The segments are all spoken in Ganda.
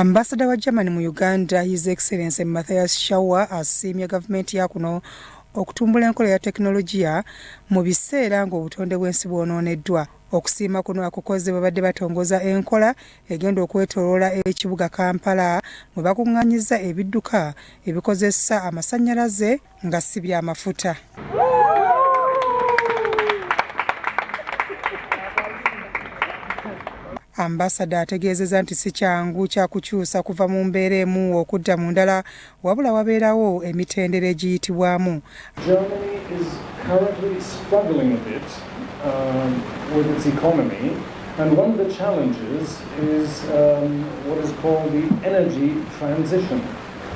Ambassador wa Germany mu Uganda, His Excellency Matthias Schauer, asiimye gavumenti ya kuno okutumbula enkola ya teknologiya mu biseera ng'obutonde bw'ensi bwonooneddwa. Okusiima kuno akukoze babadde batongozza enkola egenda okwetooloola ekibuga Kampala mwe bakuŋŋaanyiza ebidduka ebikozesa amasannyalaze nga si byamafuta. Ambassador ategeezezza nti si kyangu kya kukyusa kuva mu mbeera emu okudda mu ndala wabula wabeerawo emitendera egiyitibwamu. Germany is currently struggling a bit with its economy, and one of the challenges is what is called the energy transition,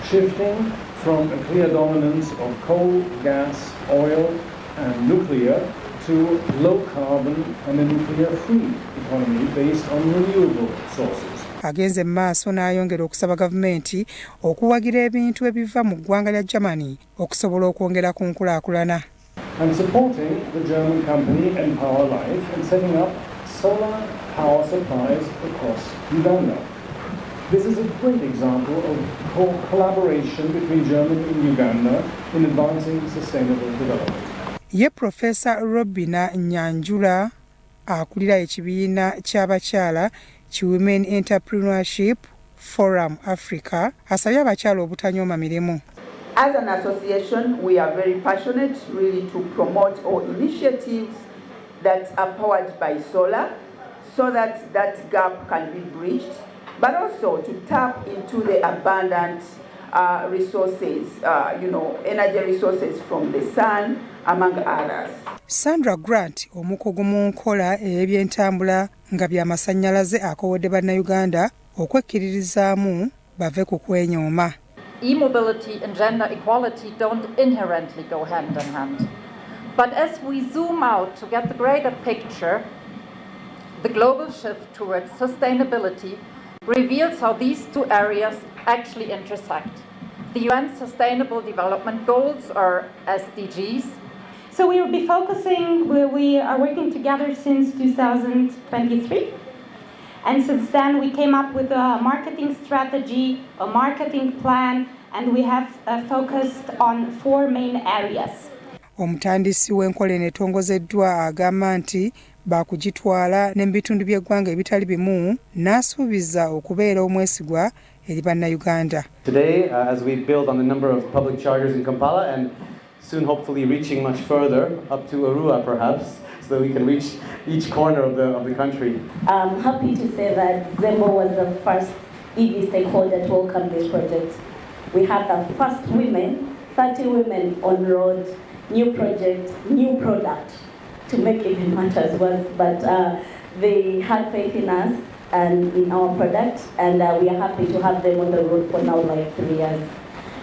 shifting from a clear dominance of coal, gas, oil and nuclear to low carbon and a nuclear-free economy based on renewable sources. Agenze maaso n'ayongera okusaba gavumenti okuwagira ebintu ebiva mu ggwanga lya Germany okusobola okwongera ku nkulaakulana. I'm supporting the German company Empower Life in setting up solar power supplies across Uganda. This is a great example of collaboration between Germany and Uganda in advancing sustainable development. Ye Professor Robina Nyanjula akulira ekibiina ky'abakyala ki Women Entrepreneurship Forum Africa asabye abakyala obutanyooma mirimu. As an association, we are very passionate really to promote all initiatives that are powered by solar so that that gap can be bridged, but also to tap into the abundant resources, energy resources from the sun, among others. Sandra Grant, omukugu mu nkola ey'ebyentambula nga by'amasannyalaze akowodde bannayuganda okwekkiririzaamu bave ku kwenyooma. E-mobility and gender equality don't inherently go hand in hand. But as we zoom out to get the greater picture, the global shift towards sustainability reveals how these two areas actually intersect. The UN Sustainable Development Goals, or SDGs. So we will be focusing, we are working together since 2023. And since then we came up with a marketing strategy, a marketing plan, and we have focused on 4 main areas. Omutandisi w'enkola eno etongozeddwa agamba nti baakugitwala ne mu bitundu by'eggwanga ebitali bimu n'asuubiza okubeera omwesigwa eri bannayuganda. Today, as we build on the number of public chargers in Kampala and soon hopefully reaching much further, up to Arua perhaps, so that we can reach each corner of the country. I'm happy to say that Zembo was the first EV stakeholder to welcome this project. We have the first women, 30 women on road, new project, new product, to make even matters worse, but they had faith in us and in our product, and we are happy to have them on the road for now like 3 years,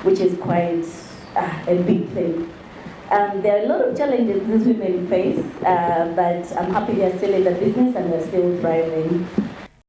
which is quite a big thing. There are a lot of challenges these women face, but I'm happy they're still in the business and they're still thriving.